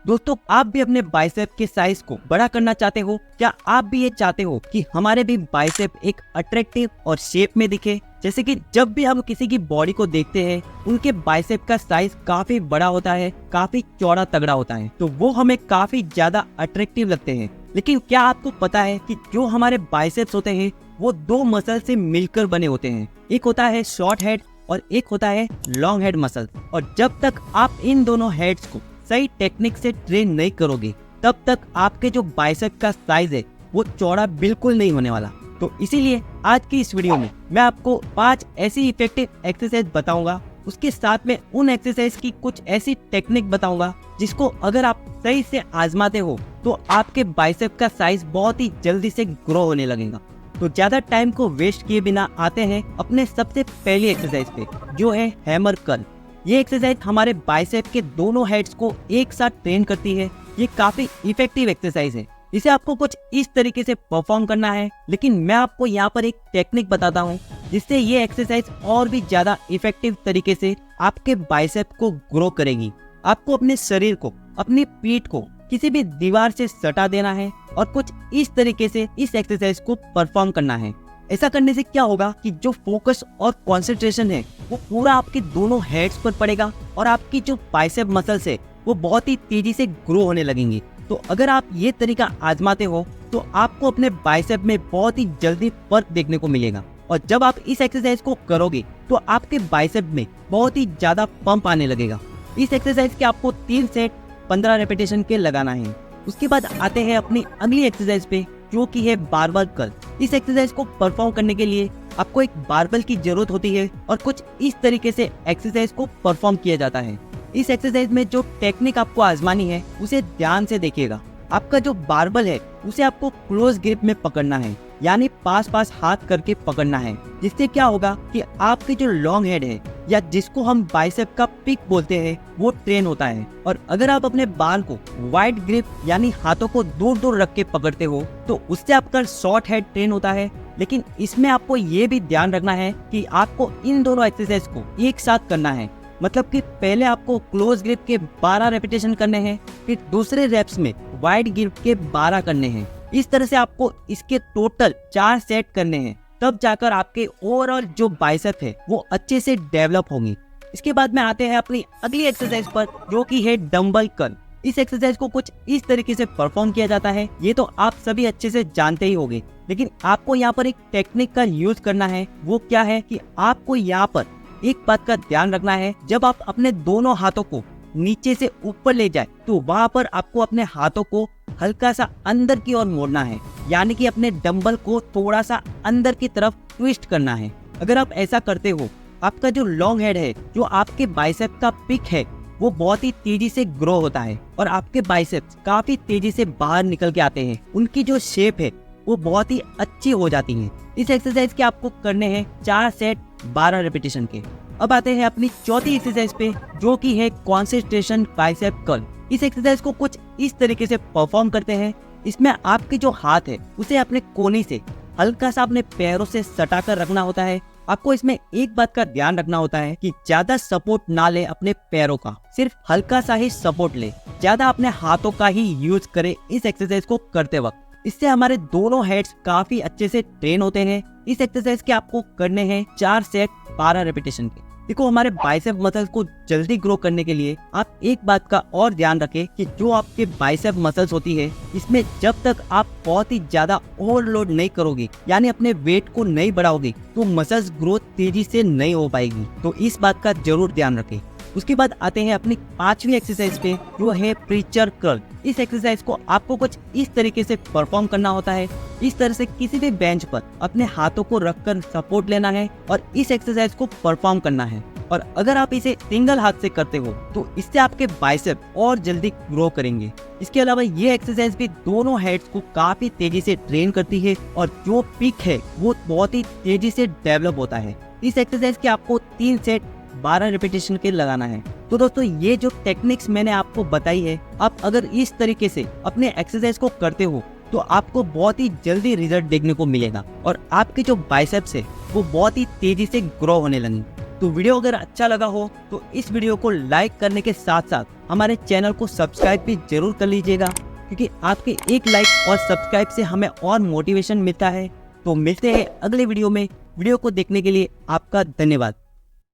दोस्तों, आप भी अपने बाइसेप के साइज को बड़ा करना चाहते हो? क्या आप भी ये चाहते हो कि हमारे भी बाइसेप एक अट्रैक्टिव और शेप में दिखे? जैसे कि जब भी हम किसी की बॉडी को देखते हैं, उनके बाइसेप का साइज काफी बड़ा होता है, काफी चौड़ा तगड़ा होता है, तो वो हमें काफी ज्यादा अट्रैक्टिव लगते हैं। लेकिन क्या आपको पता है कि जो हमारे बाइसेप्स होते हैं वो दो मसल से मिलकर बने होते हैं। एक होता है शॉर्ट हेड और एक होता है लॉन्ग हेड मसल। और जब तक आप इन दोनों हेड्स को सही टेक्निक से ट्रेन नहीं करोगे, तब तक आपके जो बाइसेप का साइज है वो चौड़ा बिल्कुल नहीं होने वाला। तो इसीलिए आज की इस वीडियो में मैं आपको 5 ऐसी इफेक्टिव एक्सरसाइज बताऊंगा, उसके साथ में उन एक्सरसाइज की कुछ ऐसी टेक्निक बताऊंगा जिसको अगर आप सही से आजमाते हो तो आपके बाइसेप का साइज बहुत ही जल्दी से ग्रो होने लगेगा। तो ज्यादा टाइम को वेस्ट किए बिना आते हैं अपने सबसे पहली एक्सरसाइज पे, जो है हैमर कर्ल। ये एक्सरसाइज हमारे बाइसेप के दोनों हेड्स को एक साथ ट्रेन करती है। ये काफी इफेक्टिव एक्सरसाइज है। इसे आपको कुछ इस तरीके से परफॉर्म करना है, लेकिन मैं आपको यहाँ पर एक टेक्निक बताता हूँ जिससे ये एक्सरसाइज और भी ज्यादा इफेक्टिव तरीके से आपके बाइसेप को ग्रो करेगी। आपको अपने शरीर को, अपनी पीठ को किसी भी दीवार से सटा देना है और कुछ इस तरीके से इस एक्सरसाइज को परफॉर्म करना है। ऐसा करने से क्या होगा कि जो फोकस और कंसंट्रेशन है वो पूरा आपके दोनों हेड्स पर पड़ेगा और आपकी जो बाइसेप मसल्स है वो बहुत ही तेजी से ग्रो होने लगेंगी। तो अगर आप ये तरीका आजमाते हो तो आपको अपने बाइसेप में बहुत ही जल्दी फर्क देखने को मिलेगा। और जब आप इस एक्सरसाइज को करोगे तो आपके बाइसेप में बहुत ही ज्यादा पंप आने लगेगा। इस एक्सरसाइज के आपको 3 सेट 15 रेपिटेशन के लगाना है। उसके बाद आते हैं अपनी अगली एक्सरसाइज पे, जो कि है बारबेल कर्ल। इस एक्सरसाइज को परफॉर्म करने के लिए आपको एक बारबेल की जरूरत होती है और कुछ इस तरीके से एक्सरसाइज को परफॉर्म किया जाता है। इस एक्सरसाइज में जो टेक्निक आपको आजमानी है उसे ध्यान से देखिएगा। आपका जो बारबेल है उसे आपको क्लोज ग्रिप में पकड़ना है, यानी पास पास हाथ करके पकड़ना है। जिससे क्या होगा कि आपके जो लॉन्ग हेड है या जिसको हम बाइसेप का पिक बोलते हैं वो ट्रेन होता है। और अगर आप अपने बाल को वाइड ग्रिप यानी हाथों को दूर दूर रख के पकड़ते हो तो उससे आपका शॉर्ट हेड ट्रेन होता है। लेकिन इसमें आपको ये भी ध्यान रखना है कि आपको इन दोनों एक्सरसाइज को एक साथ करना है। मतलब कि पहले आपको क्लोज ग्रिप के 12 रेपिटेशन करने हैं, फिर दूसरे रेप्स में वाइड ग्रिप के 12 करने हैं। इस तरह से आपको इसके टोटल 4 सेट करने हैं, तब जाकर आपके ओवरऑल जो बाइसेप है वो अच्छे से डेवलप होंगी। इसके बाद में आते हैं अपनी अगली एक्सरसाइज पर, जो कि है डंबल कर्ल। इस एक्सरसाइज को कुछ इस तरीके से परफॉर्म किया जाता है। ये तो आप सभी अच्छे से जानते ही होंगे, लेकिन आपको यहाँ पर एक टेक्निक का यूज करना है। वो क्या है कि आपको यहाँ पर एक बात का ध्यान रखना है, जब आप अपने दोनों हाथों को नीचे से ऊपर ले जाए तो वहाँ पर आपको अपने हाथों को हल्का सा अंदर की ओर मोड़ना है, यानी कि अपने डंबल को थोड़ा सा अंदर की तरफ ट्विस्ट करना है। अगर आप ऐसा करते हो, आपका जो लॉन्ग हेड है, जो आपके बाइसेप का पिक है, वो बहुत ही तेजी से ग्रो होता है और आपके बाइसेप्स काफी तेजी से बाहर निकल के आते हैं। उनकी जो शेप है वो बहुत ही अच्छी हो जाती है। इस एक्सरसाइज के आपको करने हैं 4 सेट 12 रेपिटेशन के। अब आते हैं अपनी चौथी एक्सरसाइज पे, जो कि है कंसंट्रेशन बाइसेप कर्ल। इस एक्सरसाइज को कुछ इस तरीके से परफॉर्म करते हैं। इसमें आपके जो हाथ है उसे अपने कोहनी से हल्का सा अपने पैरों से सटाकर रखना होता है। आपको इसमें एक बात का ध्यान रखना होता है कि ज्यादा सपोर्ट ना ले अपने पैरों का, सिर्फ हल्का सा ही सपोर्ट ले, ज्यादा अपने हाथों का ही यूज करे इस एक्सरसाइज को करते वक्त। इससे हमारे दोनों हेड्स काफी अच्छे से ट्रेन होते हैं। इस एक्सरसाइज के आपको करने हैं 4 सेट 12 रेपिटेशन के। देखो, हमारे बाइसेप मसल्स को जल्दी ग्रो करने के लिए आप एक बात का और ध्यान रखें कि जो आपके बाइसेप मसल्स होती है, इसमें जब तक आप बहुत ही ज्यादा ओवरलोड नहीं करोगे, यानी अपने वेट को नहीं बढ़ाओगे, तो मसल्स ग्रोथ तेजी से नहीं हो पाएगी। तो इस बात का जरूर ध्यान रखें। उसके बाद आते हैं अपनी 5वीं एक्सरसाइज पे, जो है प्रीचर कर्ल। इस एक्सरसाइज को आपको कुछ इस तरीके से परफॉर्म करना होता है। इस तरह से किसी भी बेंच पर अपने हाथों को रखकर सपोर्ट लेना है और इस एक्सरसाइज को परफॉर्म करना है। और अगर आप इसे सिंगल हाथ से करते हो तो इससे आपके बाइसेप और जल्दी ग्रो करेंगे। इसके अलावा ये एक्सरसाइज भी दोनों हेड्स को काफी तेजी से ट्रेन करती है और जो पिक है वो बहुत ही तेजी से डेवलप होता है। इस एक्सरसाइज के आपको 3 सेट 12 रेपिटेशन के लगाना है। तो दोस्तों, ये जो टेक्निक्स मैंने आपको बताई है, आप अगर इस तरीके से अपने एक्सरसाइज को करते हो तो आपको बहुत ही जल्दी रिजल्ट देखने को मिलेगा और आपके जो बाइसेप्स है वो बहुत ही तेजी से ग्रो होने लगेंगे। तो वीडियो अगर अच्छा लगा हो तो इस वीडियो को लाइक करने के साथ साथ हमारे चैनल को सब्सक्राइब भी जरूर कर लीजिएगा, क्योंकि आपके एक लाइक और सब्सक्राइब से हमें और मोटिवेशन मिलता है। तो मिलते हैं अगले वीडियो में। वीडियो को देखने के लिए आपका धन्यवाद।